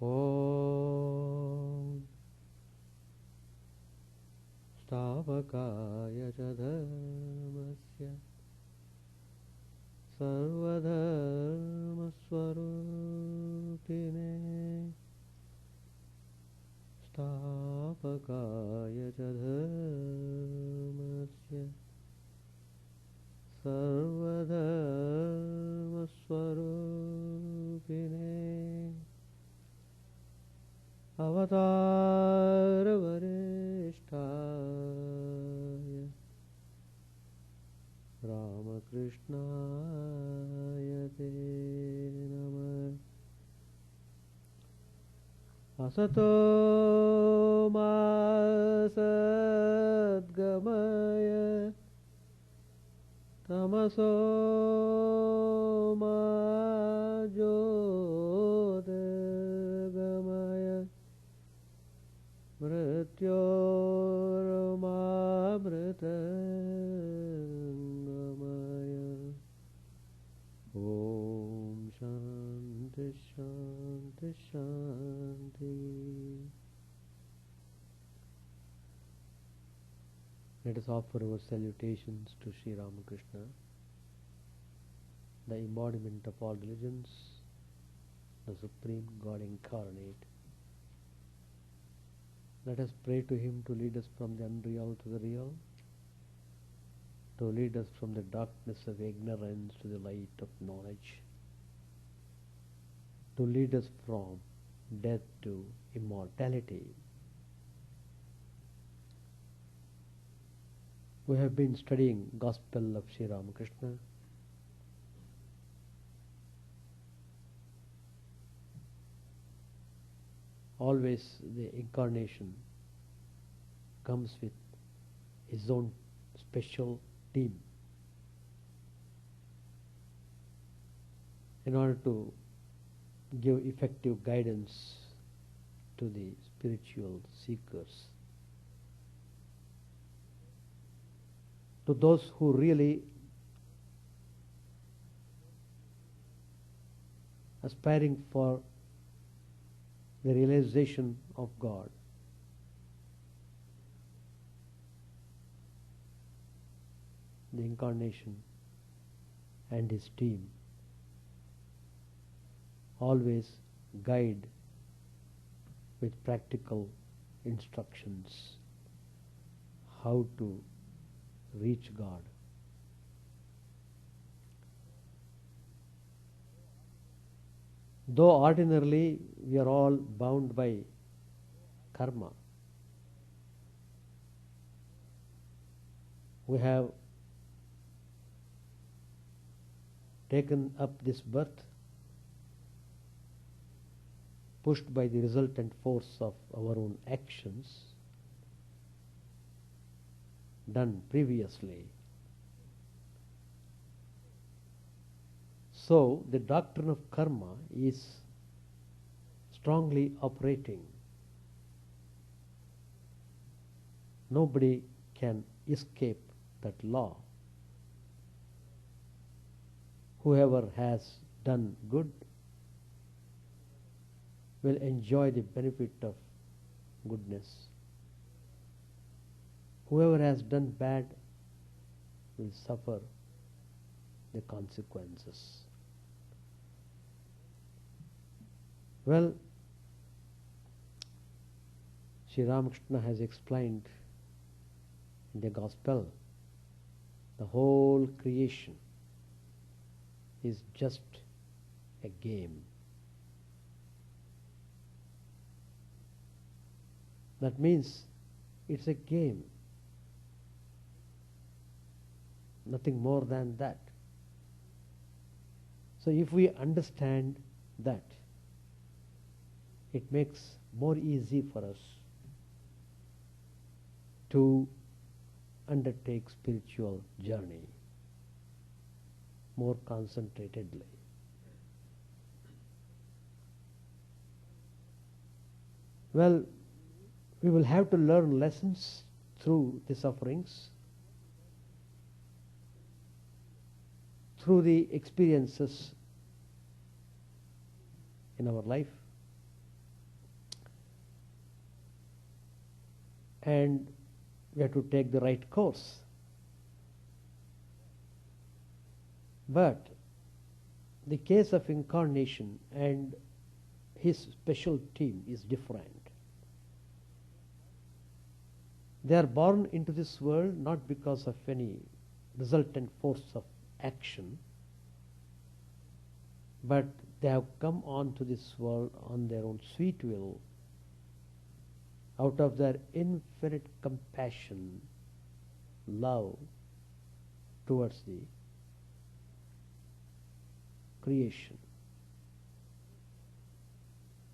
Om Stavakaya Dharmasya Sarvadharmaswarupine Stavakaya Dharmasya Sarvadharmaswarupine Avataravariष्ठाय Ramakrishna te Namah Asato ma Sadgamaya Tamaso ma Jyotirgamaya Mrityormamritangamaya Om Shanti Shanti Shanti. Let us offer our salutations to Sri Ramakrishna, the embodiment of all religions, the Supreme God incarnate. Let us pray to Him to lead us from the unreal to the real, to lead us from the darkness of ignorance to the light of knowledge, to lead us from death to immortality. We have been studying Gospel of Sri Ramakrishna. Always the incarnation comes with his own special team. In order to give effective guidance to the spiritual seekers, to those who really aspiring for the realization of God. The incarnation and his team always guide with practical instructions how to reach God. Though ordinarily we are all bound by karma, we have taken up this birth pushed by the resultant force of our own actions done previously. So the doctrine of karma is strongly operating. Nobody can escape that law. Whoever has done good will enjoy the benefit of goodness. Whoever has done bad will suffer the consequences. Well, Sri Ramakrishna has explained in the Gospel, the whole creation is just a game. That means it's a game, nothing more than that. So if we understand that, it makes more easy for us to undertake spiritual journey more concentratedly. Well, we will have to learn lessons through the sufferings, through the experiences in our life. and we have to take the right course. But the case of incarnation and his special team is different. They are born into this world not because of any resultant force of action, but they have come onto this world on their own sweet will, out of their infinite compassion, love towards the creation.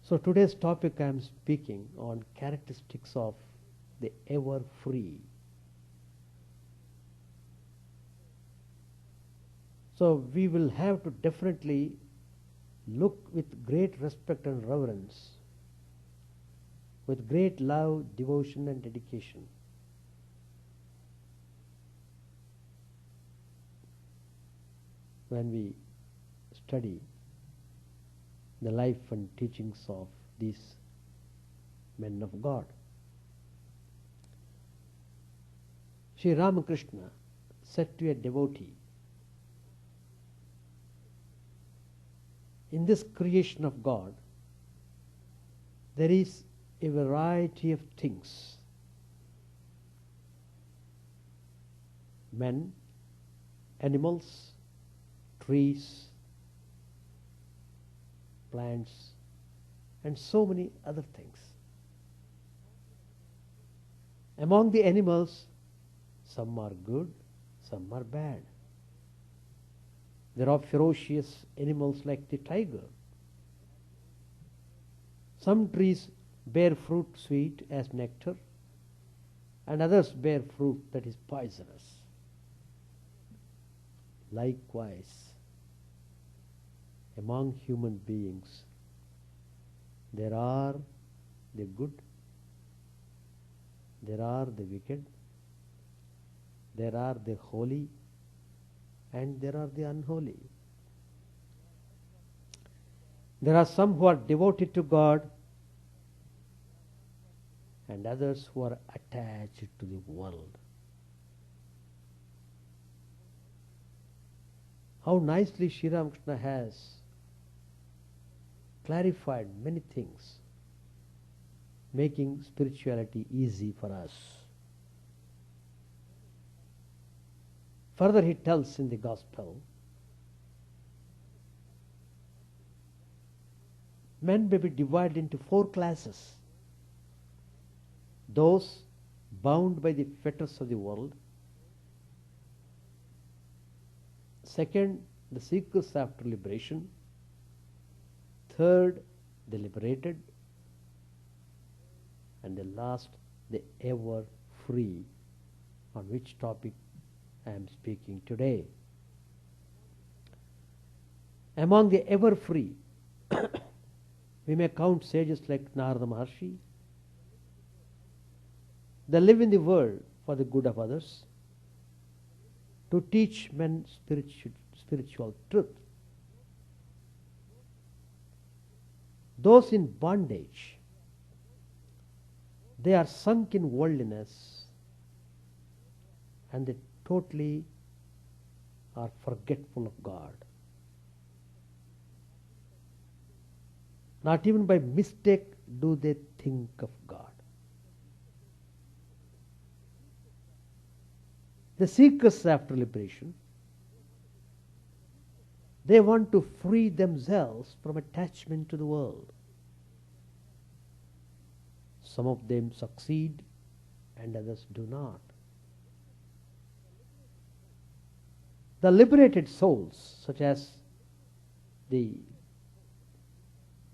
So today's topic I am speaking on characteristics of the Everfree. So we will have to definitely look with great respect and reverence, with great love, devotion and dedication, when we study the life and teachings of these men of God. Sri Ramakrishna said to a devotee, in this creation of God, there is a variety of things. Men, animals, trees, plants, and so many other things. Among the animals, some are good, some are bad. There are ferocious animals like the tiger. Some trees bear fruit sweet as nectar, and others bear fruit that is poisonous. Likewise, among human beings, there are the good, there are the wicked, there are the holy, and there are the unholy. There are some who are devoted to God and others who are attached to the world. How nicely Sri Ramakrishna has clarified many things, making spirituality easy for us. Further he tells in the Gospel, men may be divided into 4 classes. Those bound by the fetters of the world. Second, the seekers after liberation. Third, the liberated. And the last, the ever free, on which topic I am speaking today. Among the ever free, we may count sages like Narada Maharshi. They live in the world for the good of others, to teach men spiritual truth. Those in bondage, they are sunk in worldliness and they totally are forgetful of God. Not even by mistake do they think of God. The seekers after liberation, they want to free themselves from attachment to the world. Some of them succeed and others do not. The liberated souls, such as the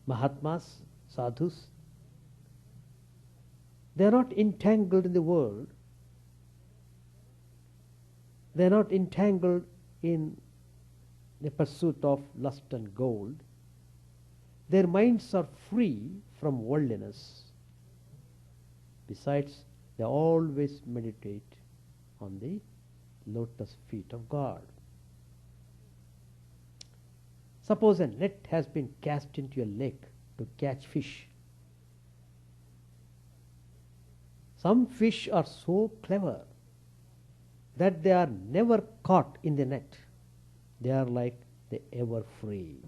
Mahatmas, Sadhus, they are not entangled in the world. They are not entangled in the pursuit of lust and gold. Their minds are free from worldliness. Besides, they always meditate on the lotus feet of God. Suppose a net has been cast into a lake to catch fish. Some fish are so clever that they are never caught in the net. They are like the Everfree.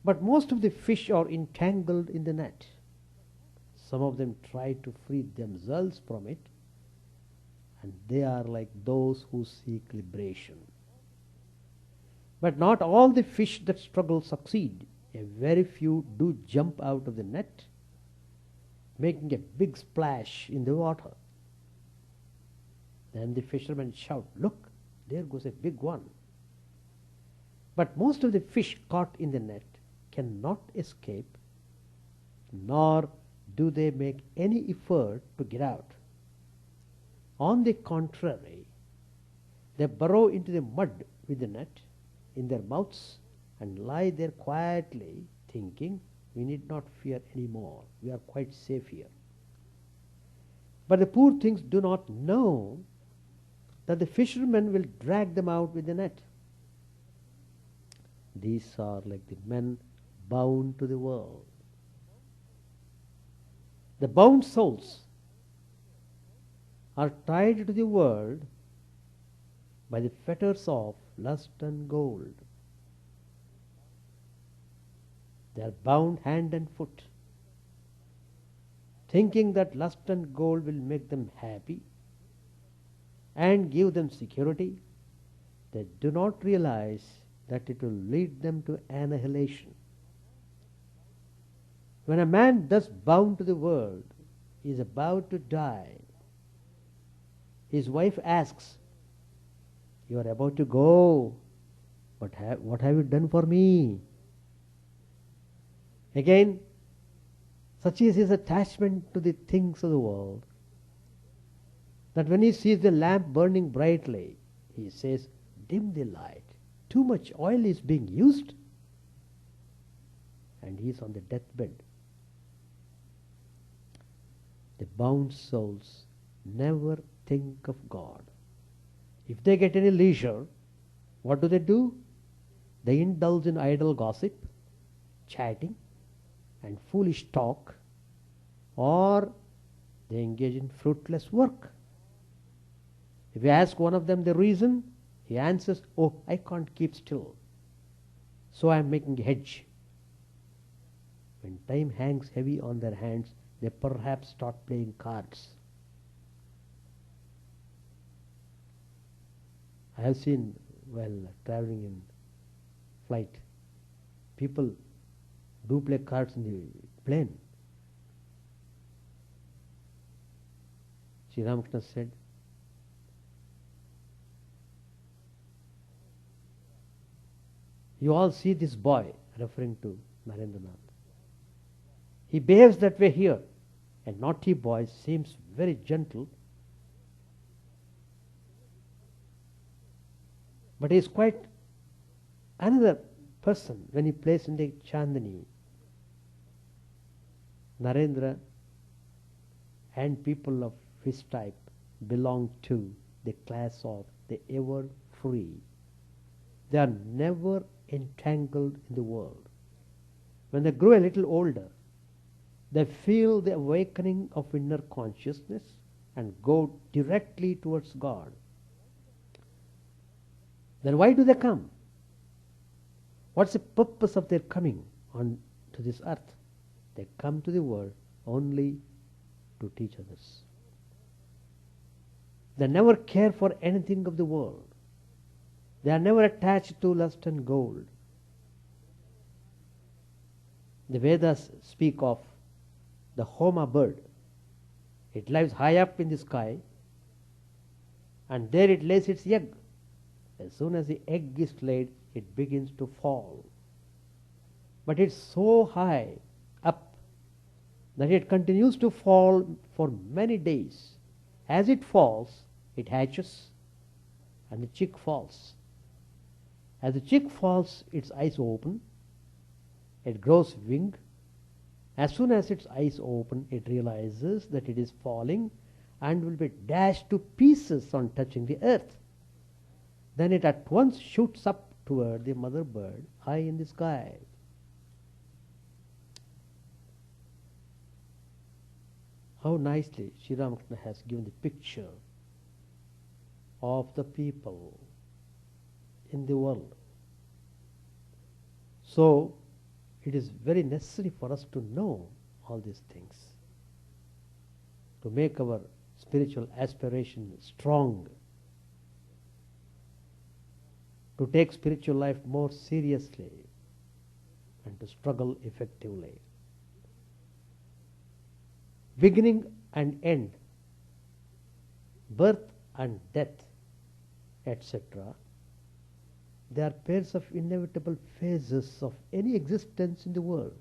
But most of the fish are entangled in the net. Some of them try to free themselves from it, and they are like those who seek liberation. But not all the fish that struggle succeed. A very few do jump out of the net, making a big splash in the water. Then the fishermen shout, "Look, there goes a big one." But most of the fish caught in the net cannot escape, nor do they make any effort to get out. On the contrary, they burrow into the mud with the net in their mouths and lie there quietly, thinking, "We need not fear any more. We are quite safe here." But the poor things do not know that the fishermen will drag them out with the net. These are like the men bound to the world. The bound souls are tied to the world by the fetters of lust and gold. They are bound hand and foot, thinking that lust and gold will make them happy and give them security. They do not realize that it will lead them to annihilation. When a man thus bound to the world is about to die, his wife asks, "You are about to go, but what have you done for me?" Again, such is his attachment to the things of the world that when he sees the lamp burning brightly, he says, "Dim the light. Too much oil is being used." And he is on the deathbed. The bound souls never think of God. If they get any leisure, what do? They indulge in idle gossip, chatting, and foolish talk, or they engage in fruitless work. If you ask one of them the reason, he answers, "Oh, I can't keep still, so I am making a hedge." When time hangs heavy on their hands, they perhaps start playing cards. I have seen, while traveling in flight, people do play cards in the plane. Sri Ramakrishna said, "You all see this boy," referring to Narendranath. "He behaves that way here. A naughty boy seems very gentle, but he is quite another person when he plays in the Chandani." Narendra and people of his type belong to the class of the ever-free. They are never entangled in the world. When they grow a little older, they feel the awakening of inner consciousness and go directly towards God. Then why do they come? What's the purpose of their coming on to this earth? They come to the world only to teach others. They never care for anything of the world. They are never attached to lust and gold. The Vedas speak of the Homa bird. It lies high up in the sky, and there it lays its egg. As soon as the egg is laid, it begins to fall. But it's so high up that it continues to fall for many days. As it falls, it hatches, and the chick falls. As the chick falls, its eyes open, it grows wing. As soon as its eyes open, it realizes that it is falling and will be dashed to pieces on touching the earth. Then it at once shoots up toward the mother bird high in the sky. how nicely Sri Ramakrishna has given the picture of the people in the world. So, it is very necessary for us to know all these things, to make our spiritual aspiration strong, to take spiritual life more seriously, and to struggle effectively. Beginning and end, birth and death, etc., they are pairs of inevitable phases of any existence in the world.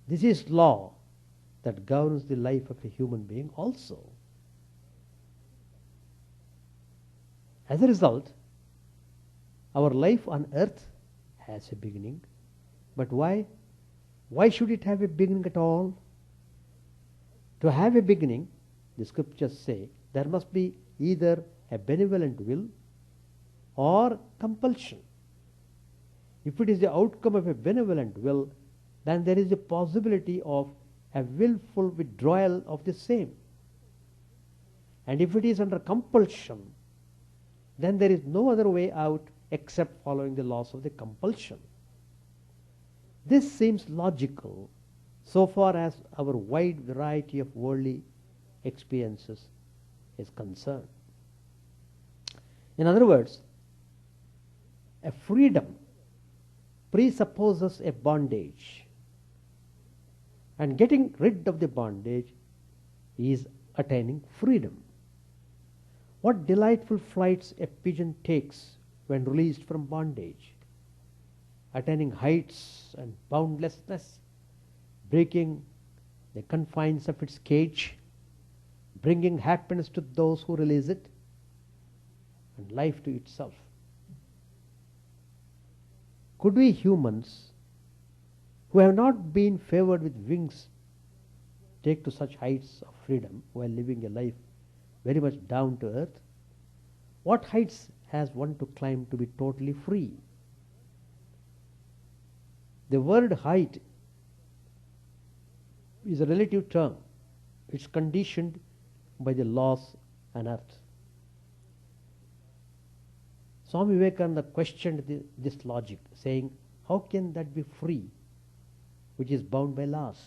This is law that governs the life of a human being also. As a result, our life on earth has a beginning. But why? Why should it have a beginning at all? To have a beginning, the scriptures say, there must be either a benevolent will or compulsion. If it is the outcome of a benevolent will, then there is a possibility of a willful withdrawal of the same. And if it is under compulsion, then there is no other way out except following the laws of the compulsion. This seems logical so far as our wide variety of worldly experiences is concerned. In other words, a freedom presupposes a bondage, and getting rid of the bondage is attaining freedom. What delightful flights a pigeon takes when released from bondage, attaining heights and boundlessness, breaking the confines of its cage, bringing happiness to those who release it, and life to itself. Could we humans, who have not been favored with wings, take to such heights of freedom while living a life very much down to earth? What heights has one to climb to be totally free? The word height is a relative term. It's conditioned by the laws on earth. Swami Vivekananda questioned this logic, saying, how can that be free, which is bound by laws?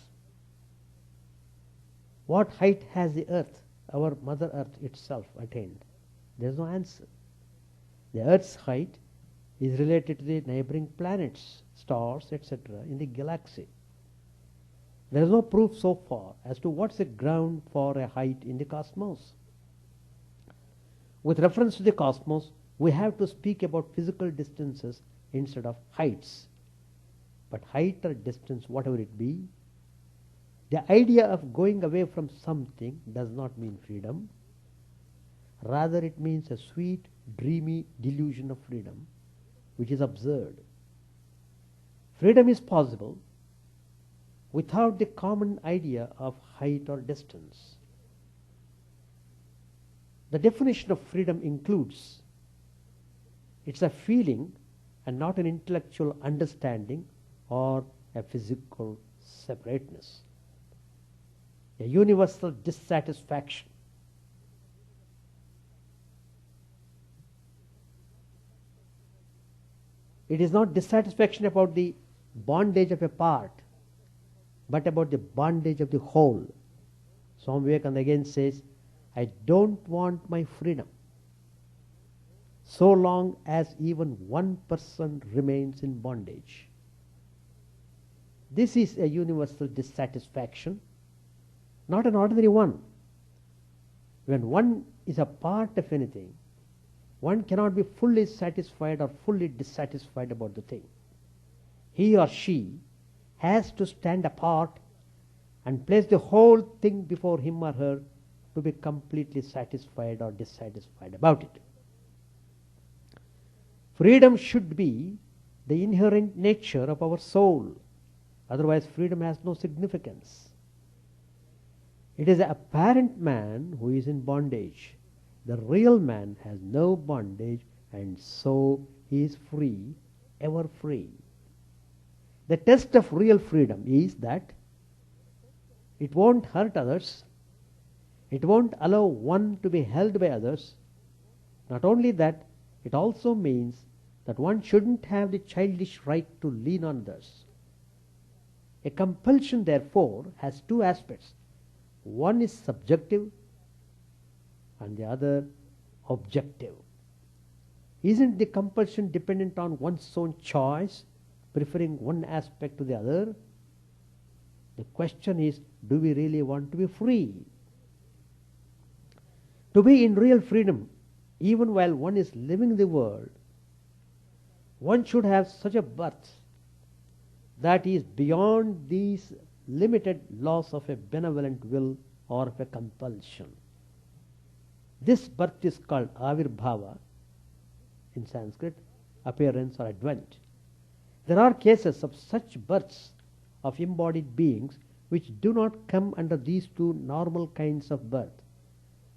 What height has the earth, our mother earth itself, attained? There is no answer. The earth's height is related to the neighboring planets, stars, etc. in the galaxy. There is no proof so far as to what's the ground for a height in the cosmos. With reference to the cosmos, we have to speak about physical distances instead of heights. But height or distance, whatever it be, the idea of going away from something does not mean freedom. Rather, it means a sweet, dreamy delusion of freedom, which is absurd. Freedom is possible without the common idea of height or distance. The definition of freedom includes, it's a feeling and not an intellectual understanding or a physical separateness. A universal dissatisfaction. It is not dissatisfaction about the bondage of a part, but about the bondage of the whole. Swami Vivekananda again says, I don't want my freedom so long as even one person remains in bondage. This is a universal dissatisfaction, not an ordinary one. When one is a part of anything, one cannot be fully satisfied or fully dissatisfied about the thing. He or she has to stand apart and place the whole thing before him or her to be completely satisfied or dissatisfied about it. Freedom should be the inherent nature of our soul. Otherwise, freedom has no significance. It is the apparent man who is in bondage. The real man has no bondage, and so he is free, ever free. The test of real freedom is that It won't hurt others. It won't allow one to be held by others. Not only that, it also means that one shouldn't have the childish right to lean on others. A compulsion, therefore, has two aspects. One is subjective and the other objective. Isn't the compulsion dependent on one's own choice, preferring one aspect to the other? The question is, do we really want to be free? To be in real freedom, even while one is living in the world, one should have such a birth that is beyond these limited laws of a benevolent will or of a compulsion. This birth is called avirbhava in Sanskrit, appearance or advent. There are cases of such births of embodied beings which do not come under these two normal kinds of birth.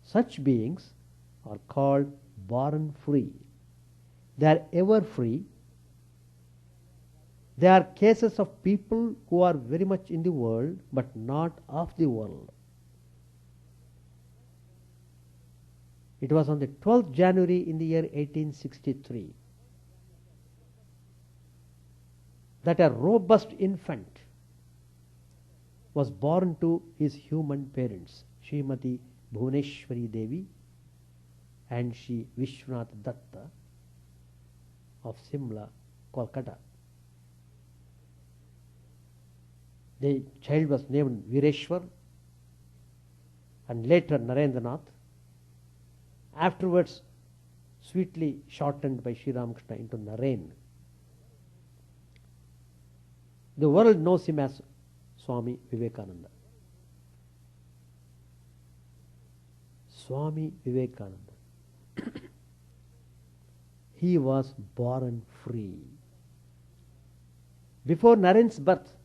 Such beings are called born free. They are ever free. They are cases of people who are very much in the world but not of the world. It was on the 12th January in the year 1863 that a robust infant was born to his human parents, Srimati Bhuvaneshwari Devi and Shri Vishwanath Datta of Simla, Kolkata. The child was named Vireshwar and later Narendranath, afterwards sweetly shortened by Sri Ramakrishna into Naren. The world knows him as Swami Vivekananda. Swami Vivekananda. He was born free. Before Naren's birth,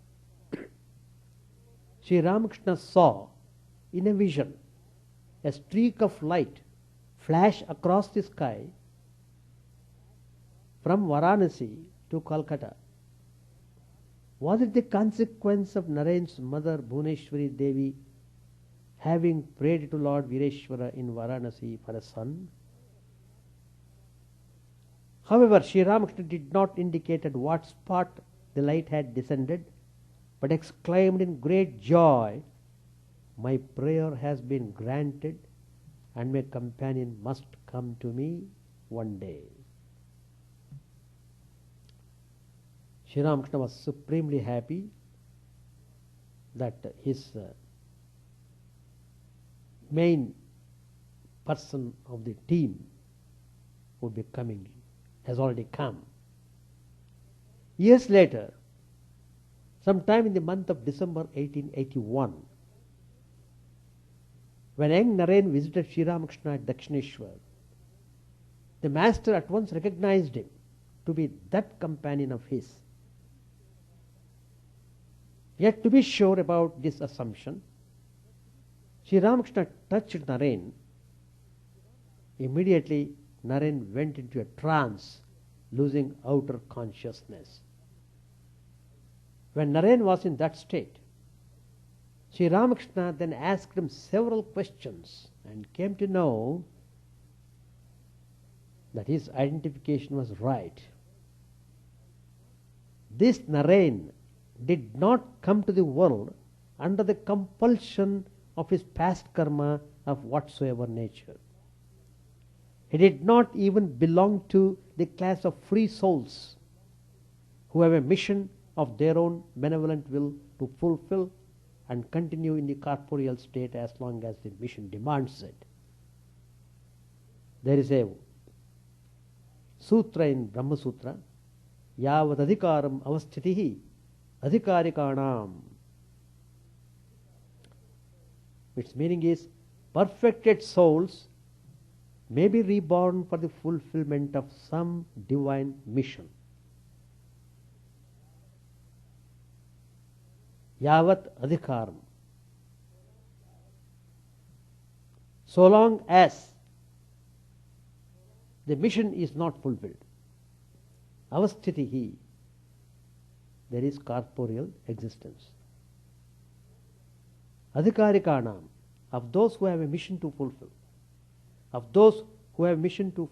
Sri Ramakrishna saw in a vision a streak of light flash across the sky from Varanasi to Calcutta. Was it the consequence of Naren's mother Bhuvaneshwari Devi having prayed to Lord Vireshwara in Varanasi for a son? However, Sri Ramakrishna did not indicate at what spot the light had descended, but exclaimed in great joy, "My prayer has been granted and my companion must come to me one day." Sri Ramakrishna was supremely happy that his main person of the team would be coming, has already come. Years later, sometime in the month of December 1881, when young Naren visited Sri Ramakrishna at Dakshineshwar, the master at once recognized him to be that companion of his. Yet to be sure about this assumption, Sri Ramakrishna touched Naren. Immediately, Naren went into a trance, losing outer consciousness. When Naren was in that state, Sri Ramakrishna then asked him several questions and came to know that his identification was right. This Naren did not come to the world under the compulsion of his past karma of whatsoever nature. He did not even belong to the class of free souls who have a mission of their own benevolent will to fulfill and continue in the corporeal state as long as the mission demands it. There is a sutra in Brahma Sutra, Yavat adhikaram avasthitihi adhikarikanam. Its meaning is, perfected souls may be reborn for the fulfillment of some divine mission. Yavat adhikaram. So long as the mission is not fulfilled, avasthitihi, there is corporeal existence. Adhikarikanam, of those who have a mission to fulfill. Of those who have mission to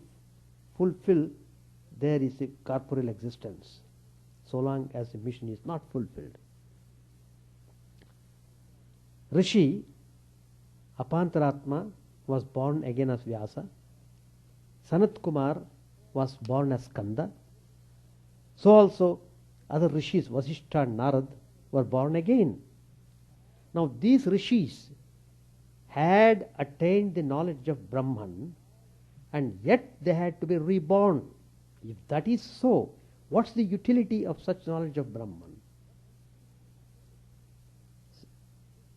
fulfill, there is a corporeal existence, so long as the mission is not fulfilled. Rishi, Apantaratma, was born again as Vyasa. Sanat Kumar was born as Skanda. So also other rishis, Vasishtha and Narad, were born again. Now these rishis had attained the knowledge of Brahman, and yet they had to be reborn. If that is so, what's the utility of such knowledge of Brahman?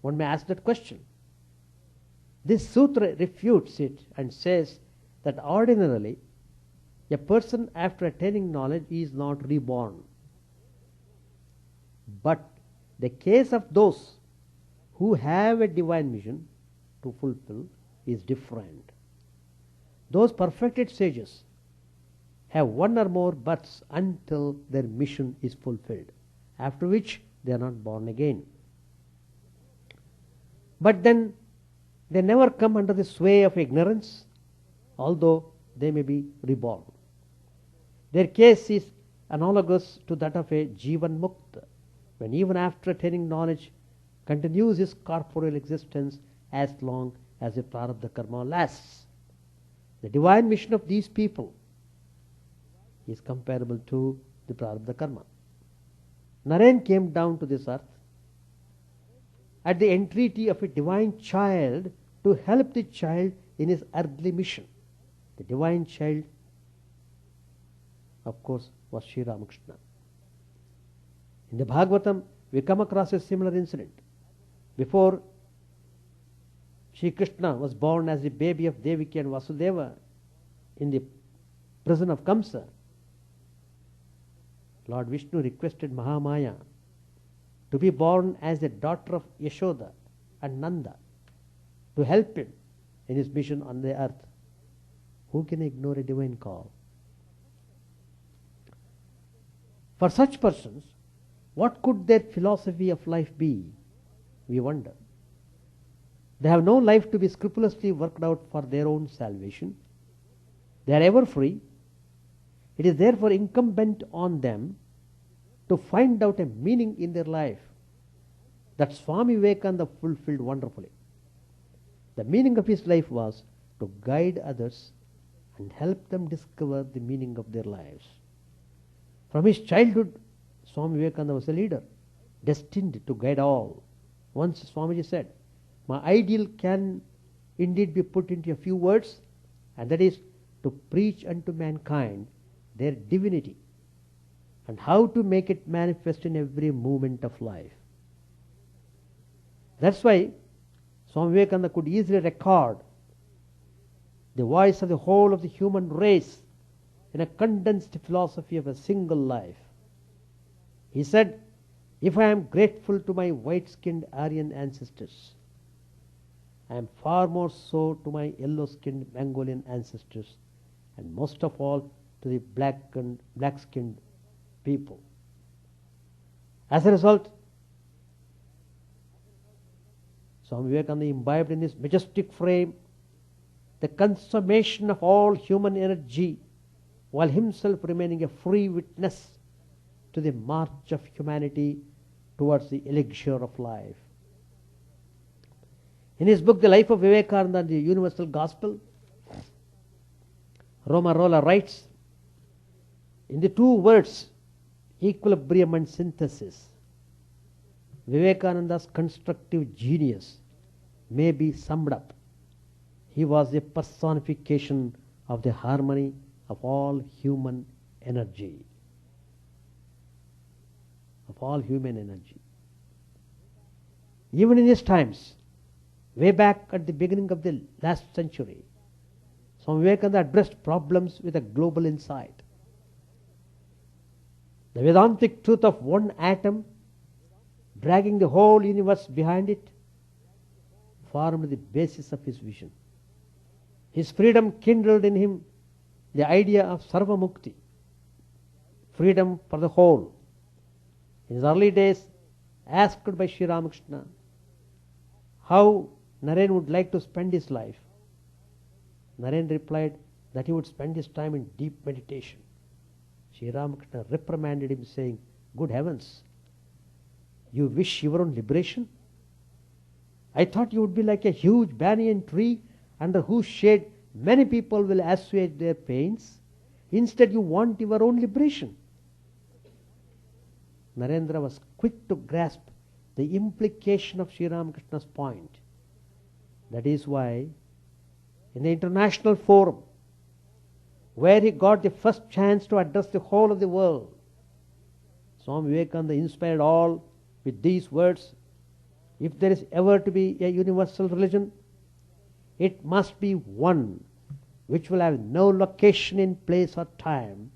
One may ask that question. This sutra refutes it and says that ordinarily a person after attaining knowledge is not reborn. But the case of those who have a divine mission to fulfill is different. Those perfected sages have one or more births until their mission is fulfilled, after which they are not born again. But then they never come under the sway of ignorance, although they may be reborn. Their case is analogous to that of a Jivan Mukta, when even after attaining knowledge continues his corporeal existence as long as the prarabdha karma lasts. The divine mission of these people is comparable to the prarabdha karma. Naren came down to this earth at the entreaty of a divine child to help the child in his earthly mission. The divine child, of course, was Sri Ramakrishna. In the Bhagavatam, we come across a similar incident. Before Sri Krishna was born as the baby of Devaki and Vasudeva in the prison of Kamsa, Lord Vishnu requested Mahamaya to be born as the daughter of Yashoda and Nanda to help him in his mission on the earth. Who can ignore a divine call? For such persons, what could their philosophy of life be? We wonder. They have no life to be scrupulously worked out for their own salvation. They are ever free. It is therefore incumbent on them to find out a meaning in their life that Swami Vivekananda fulfilled wonderfully. The meaning of his life was to guide others and help them discover the meaning of their lives. From his childhood, Swami Vivekananda was a leader, destined to guide all. Once Swamiji said, "My ideal can indeed be put into a few words, and that is to preach unto mankind their divinity and how to make it manifest in every movement of life." That's why Swami Vivekananda could easily record the voice of the whole of the human race in a condensed philosophy of a single life. He said, "If I am grateful to my white-skinned Aryan ancestors, I am far more so to my yellow-skinned Mongolian ancestors, and most of all to the black-skinned people." As a result, Swami Vivekananda imbibed in his majestic frame the consummation of all human energy, while himself remaining a free witness to the march of humanity towards the elixir of life. In his book, The Life of Vivekananda and the Universal Gospel, Romarola writes, in the two words, equilibrium and synthesis, Vivekananda's constructive genius may be summed up. He was a personification of the harmony of all human energy. Of all human energy. Even in his times, way back at the beginning of the last century, Swami Vivekananda addressed problems with a global insight. The Vedantic truth of one atom, dragging the whole universe behind it, formed the basis of his vision. His freedom kindled in him the idea of Sarva Mukti, freedom for the whole. In his early days, asked by Sri Ramakrishna how Naren would like to spend his life. Naren replied that he would spend his time in deep meditation. Sri Ramakrishna reprimanded him, saying, "Good heavens, you wish your own liberation? I thought you would be like a huge banyan tree under whose shade many people will assuage their pains. Instead, you want your own liberation." Narendra was quick to grasp the implication of Sri Ramakrishna's point. That is why, in the international forum, where he got the first chance to address the whole of the world, Swami Vivekananda inspired all with these words: if there is ever to be a universal religion, it must be one which will have no location in place or time,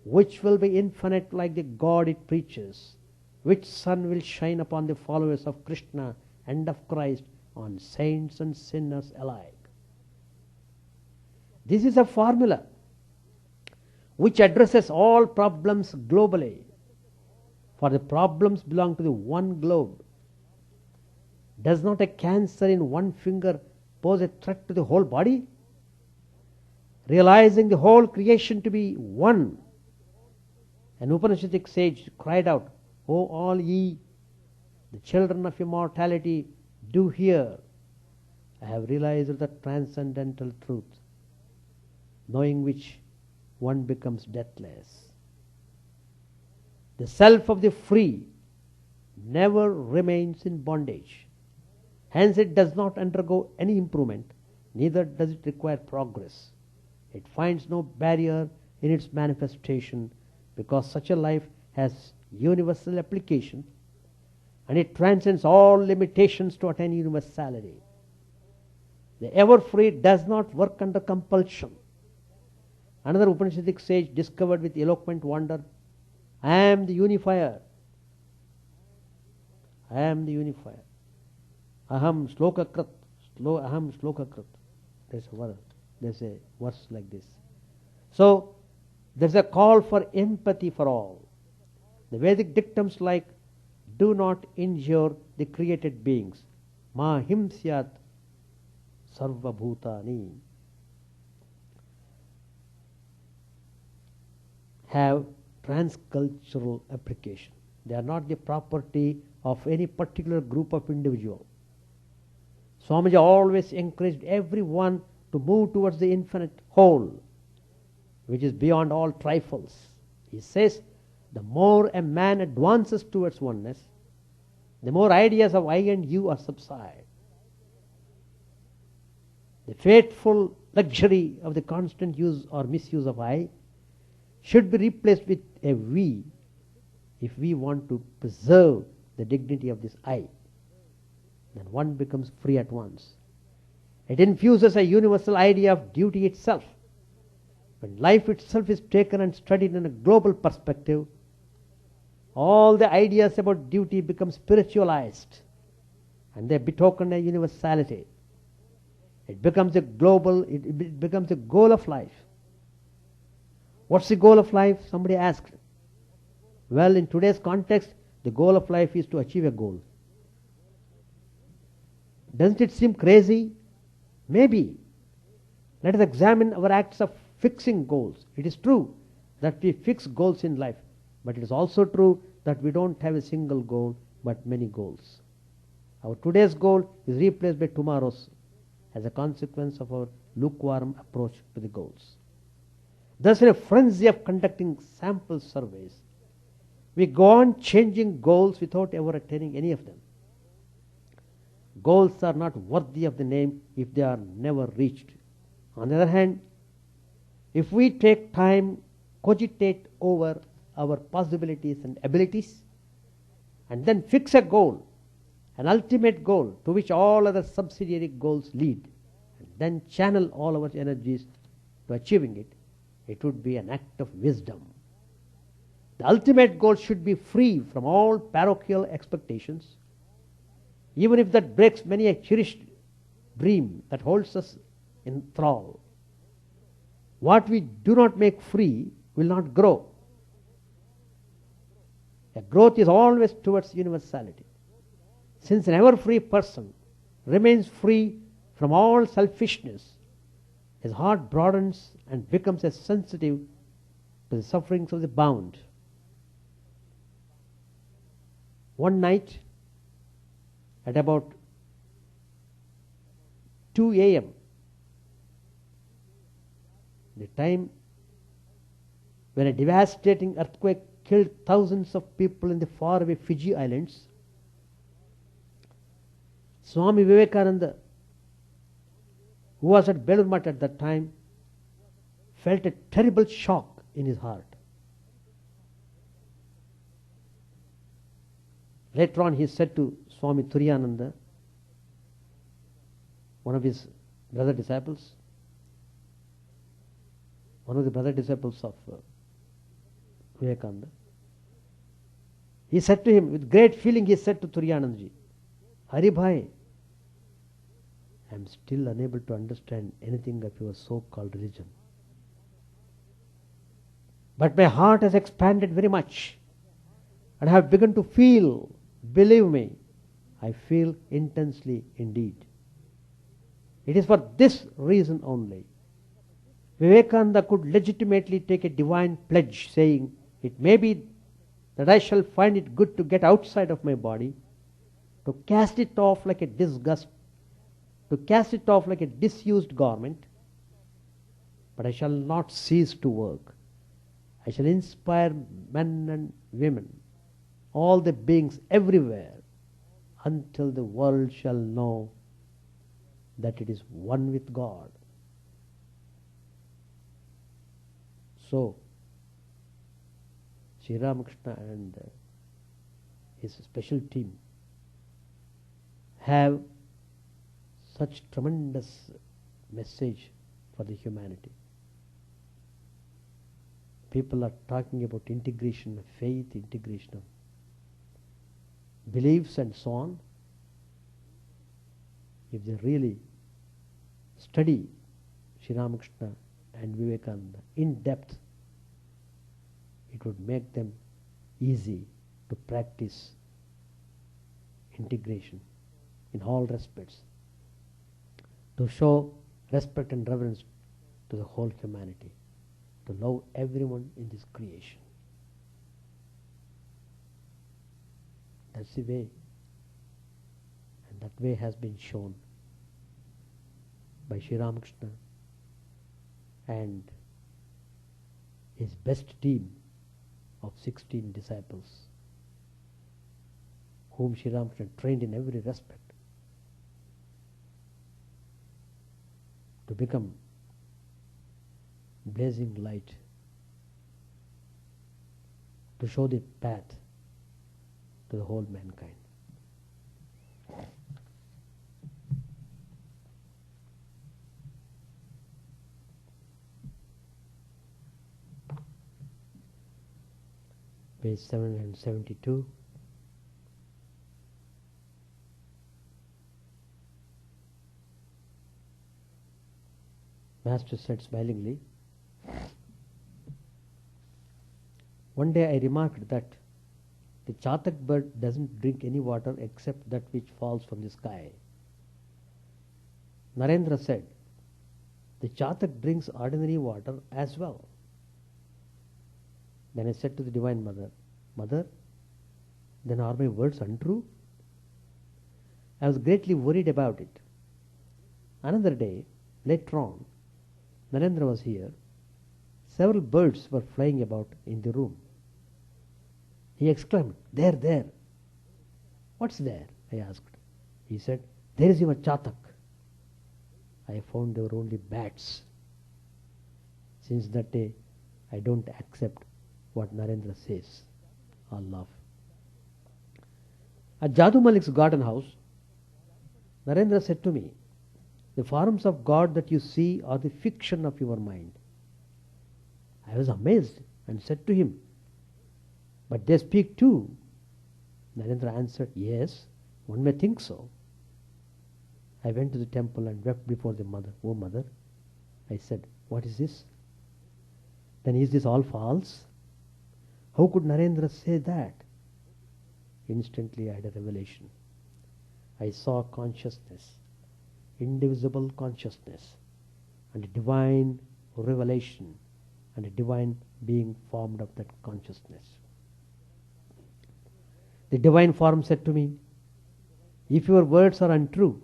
which will be infinite like the God it preaches, which sun will shine upon the followers of Krishna and of Christ, on saints and sinners alike. This is a formula which addresses all problems globally, for the problems belong to the one globe. Does not a cancer in one finger pose a threat to the whole body? Realizing the whole creation to be one, an Upanishadic sage cried out, "O all ye, the children of immortality, do hear. I have realized the transcendental truth, knowing which one becomes deathless. The self of the free never remains in bondage. Hence it does not undergo any improvement, neither does it require progress. It finds no barrier in its manifestation, because such a life has universal application, and it transcends all limitations to attain universality. The Everfree does not work under compulsion." Another Upanishadic sage discovered with eloquent wonder, "I am the unifier. I am the unifier. Aham slokakrit. Aham slokakrit." There's a verse like this. So, there's a call for empathy for all. The Vedic dictums like, "Do not injure the created beings. Ma himsyat sarva bhutani," have transcultural application. They are not the property of any particular group of individuals. Swamiji always encouraged everyone to move towards the infinite whole, which is beyond all trifles. He says, the more a man advances towards oneness, the more ideas of I and you are subside. The fateful luxury of the constant use or misuse of I should be replaced with a we, if we want to preserve the dignity of this I. Then one becomes free at once. It infuses a universal idea of duty itself. When life itself is taken and studied in a global perspective, all the ideas about duty become spiritualized, and they betoken a universality. It becomes a global, it becomes a goal of life. What's the goal of life? Somebody asked. Well, in today's context, the goal of life is to achieve a goal. Doesn't it seem crazy? Maybe. Let us examine our acts of fixing goals. It is true that we fix goals in life, but it is also true that we don't have a single goal, but many goals. Our today's goal is replaced by tomorrow's as a consequence of our lukewarm approach to the goals. Thus, in a frenzy of conducting sample surveys, we go on changing goals without ever attaining any of them. Goals are not worthy of the name if they are never reached. On the other hand, if we take time, cogitate over our possibilities and abilities, and then fix a goal, an ultimate goal to which all other subsidiary goals lead, and then channel all our energies to achieving it, it would be an act of wisdom. The ultimate goal should be free from all parochial expectations, even if that breaks many a cherished dream that holds us in thrall. What we do not make free will not grow. A growth is always towards universality. Since an ever-free person remains free from all selfishness, his heart broadens and becomes as sensitive to the sufferings of the bound. One night, at about 2 a.m., the time when a devastating earthquake killed thousands of people in the faraway Fiji Islands, Swami Vivekananda, who was at Belur Math at that time, felt a terrible shock in his heart. Later on he said to Swami Chidananda, one of his brother disciples, one of the brother disciples of Vivekananda, he said to him, with great feeling, he said to Turiyanandaji, Hari Bhai, I am still unable to understand anything of your so-called religion. But my heart has expanded very much, and I have begun to feel, believe me, I feel intensely indeed. It is for this reason only Vivekananda could legitimately take a divine pledge, saying, it may be that I shall find it good to get outside of my body, to cast it off like a disgust, to cast it off like a disused garment, but I shall not cease to work. I shall inspire men and women, all the beings everywhere, until the world shall know that it is one with God. So, Sri Ramakrishna and his special team have such tremendous message for the humanity. People are talking about integration of faith, integration of beliefs and so on. If they really study Sri Ramakrishna and Vivekananda in depth, it would make them easy to practice integration in all respects, to show respect and reverence to the whole humanity, to love everyone in this creation. That's the way, and that way has been shown by Sri Ramakrishna and his best team of 16 disciples, whom Sri Ramakrishna trained in every respect to become blazing light, to show the path to the whole mankind. Page 772. Master said smilingly, one day I remarked that the chatak bird doesn't drink any water except that which falls from the sky. Narendra said, the chatak drinks ordinary water as well. Then I said to the Divine Mother, Mother, then are my words untrue? I was greatly worried about it. Another day, later on, Narendra was here. Several birds were flying about in the room. He exclaimed, there, there. What's there? I asked. He said, there is your chatak. I found they were only bats. Since that day, I don't accept what Narendra says. Allah. At Jadu Malik's garden house, Narendra said to me, the forms of God that you see are the fiction of your mind. I was amazed and said to him, but they speak too. Narendra answered, yes, one may think so. I went to the temple and wept before the mother. Oh mother, I said, what is this? Then is this all false? How could Narendra say that? Instantly I had a revelation. I saw consciousness, indivisible consciousness, and a divine revelation, and a divine being formed of that consciousness. The divine form said to me, if your words are untrue,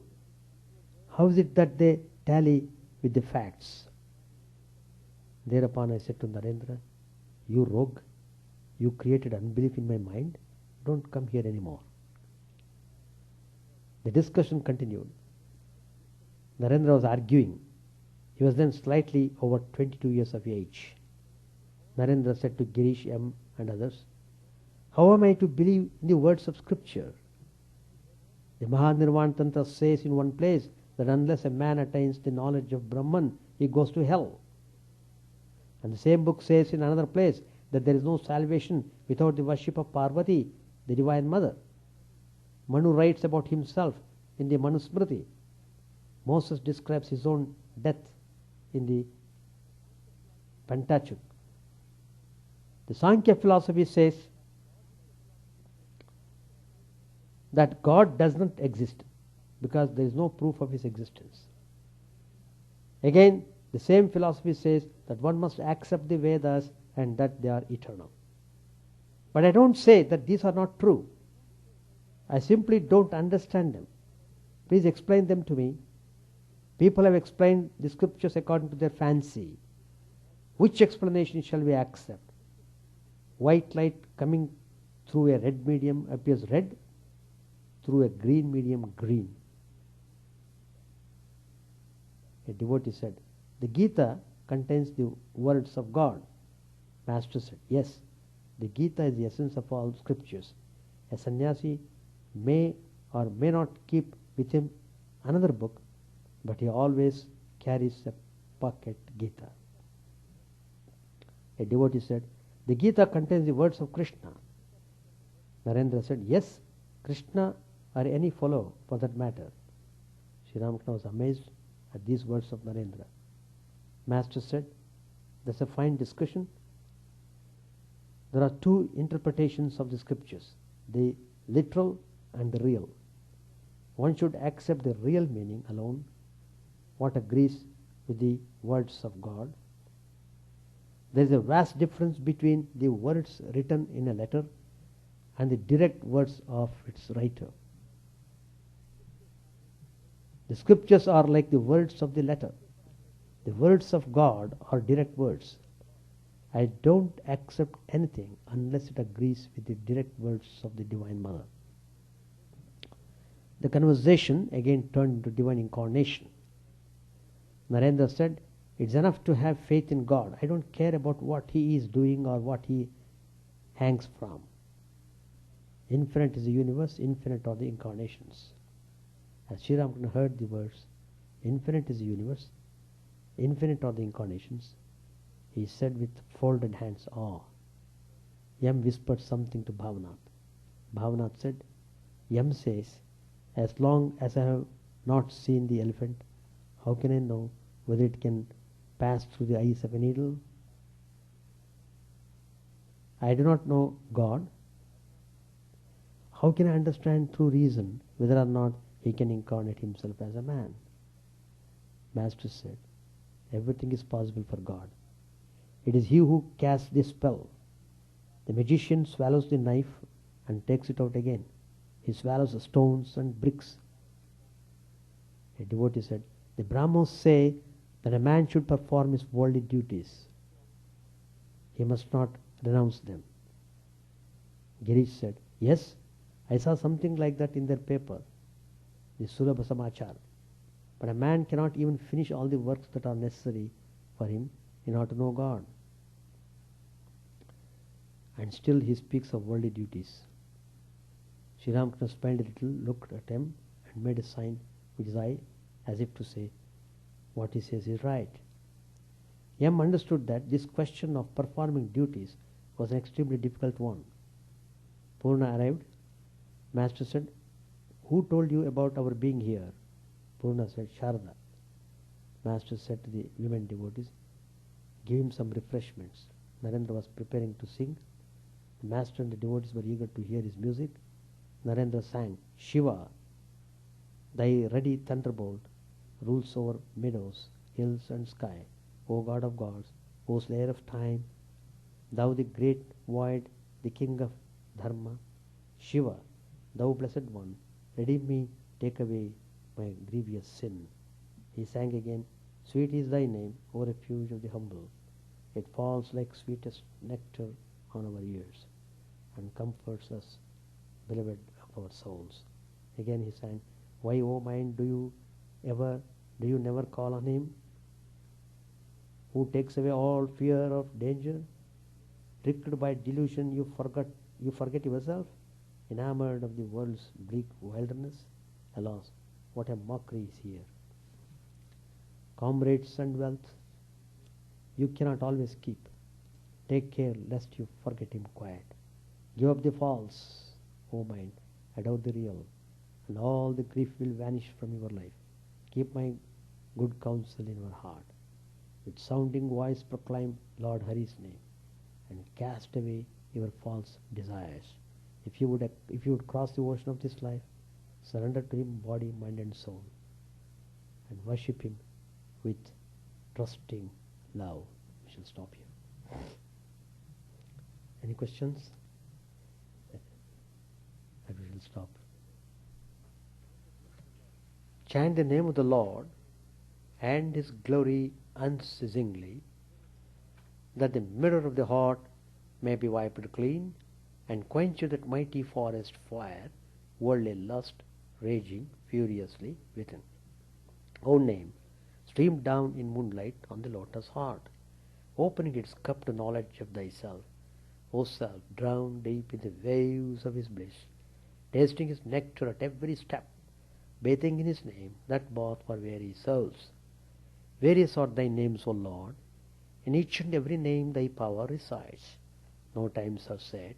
how is it that they tally with the facts? Thereupon I said to Narendra, you rogue, you created unbelief in my mind, don't come here anymore. The discussion continued. Narendra was arguing. He was then slightly over 22 years of age. Narendra said to Girish M. and others, how am I to believe in the words of scripture? The Mahanirvana Tantra says in one place that unless a man attains the knowledge of Brahman, he goes to hell. And the same book says in another place that there is no salvation without the worship of Parvati, the Divine Mother. Manu writes about himself in the Manusmriti. Moses describes his own death in the Pentateuch. The Sankhya philosophy says that God does not exist because there is no proof of his existence. Again, the same philosophy says that one must accept the Vedas and that they are eternal. But I don't say that these are not true. I simply don't understand them. Please explain them to me. People have explained the scriptures according to their fancy. Which explanation shall we accept? White light coming through a red medium appears red, through a green medium green. A devotee said, the Gita contains the words of God. Master said, yes, the Gita is the essence of all scriptures. A sannyasi may or may not keep with him another book, but he always carries a pocket Gita. A devotee said, the Gita contains the words of Krishna. Narendra said, yes, Krishna or any fellow for that matter. Sri Ramakrishna was amazed at these words of Narendra. Master said, that's a fine discussion. There are two interpretations of the scriptures, the literal and the real. One should accept the real meaning alone, what agrees with the words of God. There is a vast difference between the words written in a letter and the direct words of its writer. The scriptures are like the words of the letter. The words of God are direct words. I don't accept anything unless it agrees with the direct words of the Divine Mother. The conversation again turned into divine incarnation. Narendra said, it's enough to have faith in God. I don't care about what he is doing or what he hangs from. Infinite is the universe, infinite are the incarnations. As Sri Ramakrishna heard the words, infinite is the universe, infinite are the incarnations, he said with folded hands, Yam whispered something to Bhavanath. Bhavanath said, Yam says, as long as I have not seen the elephant, how can I know whether it can pass through the eyes of a needle? I do not know God. How can I understand through reason whether or not he can incarnate himself as a man? Master said, everything is possible for God. It is he who casts the spell. The magician swallows the knife and takes it out again. He swallows the stones and bricks. A devotee said, the Brahmins say that a man should perform his worldly duties. He must not renounce them. Girish said, yes, I saw something like that in their paper, the Sulabha Samachar. But a man cannot even finish all the works that are necessary for him in order to know God. And still he speaks of worldly duties. Sri Ramakrishna smiled a little, looked at him and made a sign with his eye as if to say, what he says is right. Yam understood that this question of performing duties was an extremely difficult one. Purna arrived. Master said, who told you about our being here? Purna said, Sharada. Master said to the women devotees, give him some refreshments. Narendra was preparing to sing. The master and the devotees were eager to hear his music. Narendra sang Shiva, Thy ruddy thunderbolt rules over meadows, hills, and sky. O God of gods, O slayer of time, thou the great void, the king of dharma, Shiva, thou blessed one, redeem me, take away my grievous sin. He sang again, sweet is thy name, O refuge of the humble. It falls like sweetest nectar on our ears and comforts us, beloved of our souls. Again he sang, why, O mind, do you never call on him who takes away all fear of danger? Tricked by delusion, you forget yourself, enamored of the world's bleak wilderness. Alas, what a mockery is here. Comrades and wealth, you cannot always keep. Take care lest you forget him quiet. Give up the false, O mind, adore the real, and all the grief will vanish from your life. Keep my good counsel in your heart. With sounding voice proclaim Lord Hari's name, and cast away your false desires. If you would cross the ocean of this life, surrender to him body, mind, and soul, and worship him with trusting love. We shall stop here. Any questions? And we shall stop. Chant the name of the Lord and his glory unceasingly, that the mirror of the heart may be wiped clean, and quench that mighty forest fire, worldly lust raging furiously within. O name, stream down in moonlight on the lotus heart, opening its cup to knowledge of thyself. O self, drown deep in the waves of his bliss, tasting his nectar at every step, bathing in his name, that bath for weary souls. Various are thy names, O Lord. In each and every name thy power resides. No times are set,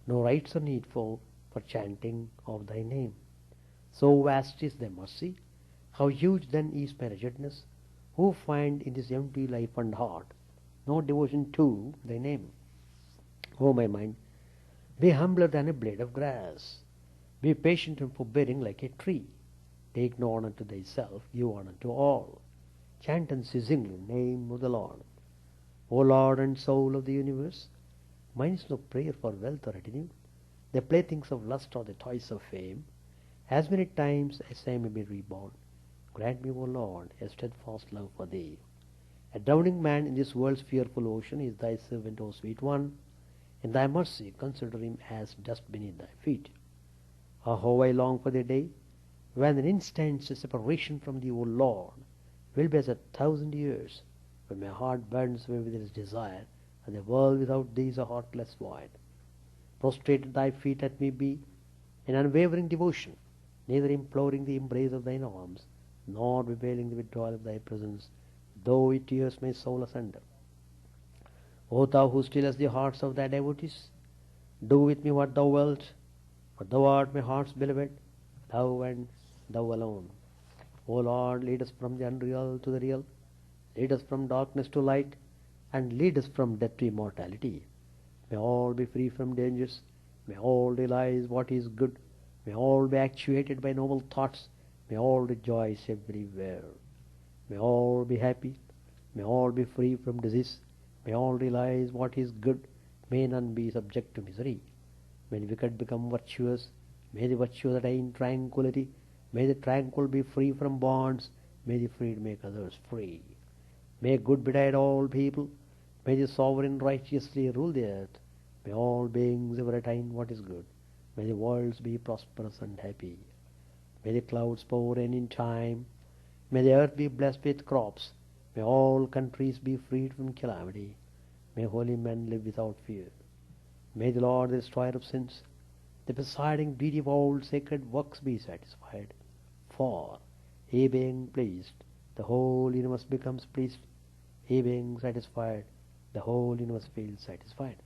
no rites are needful for chanting of thy name. So vast is thy mercy, how huge then is my wretchedness, who find in this empty life and heart no devotion to thy name. O my mind, be humbler than a blade of grass. Be patient and forbearing like a tree. Take no honor to thyself, give honor to all. Chant unceasingly the name of the Lord. O Lord and soul of the universe, mine is no prayer for wealth or retinue. The playthings of lust or the toys of fame. As many times as I may be reborn, grant me, O Lord, a steadfast love for thee. A drowning man in this world's fearful ocean is thy servant, O sweet one. In thy mercy consider him as dust beneath thy feet. Ah, how I long for the day when an instant's separation from thee, O Lord, will be as 1,000 years, when my heart burns away with its desire, and the world without thee is a heartless void. Prostrate at thy feet let me be, in unwavering devotion, neither imploring the embrace of thine arms, nor bewailing the withdrawal of thy presence, though it tears my soul asunder. O thou who stillest the hearts of thy devotees, do with me what thou wilt, for thou art my heart's beloved, thou and thou alone. O Lord, lead us from the unreal to the real, lead us from darkness to light, and lead us from death to immortality. May all be free from dangers, may all realize what is good, may all be actuated by noble thoughts, may all rejoice everywhere. May all be happy, may all be free from disease, may all realize what is good, may none be subject to misery. May the wicked become virtuous, may the virtuous attain tranquility, may the tranquil be free from bonds, may the freed make others free. May good betide all people, may the sovereign righteously rule the earth, may all beings ever attain what is good, may the worlds be prosperous and happy. May the clouds pour rain in time, may the earth be blessed with crops, may all countries be freed from calamity, may holy men live without fear. May the Lord, the destroyer of sins, the presiding deity of all sacred works, be satisfied. For, he being pleased, the whole universe becomes pleased. He being satisfied, the whole universe feels satisfied.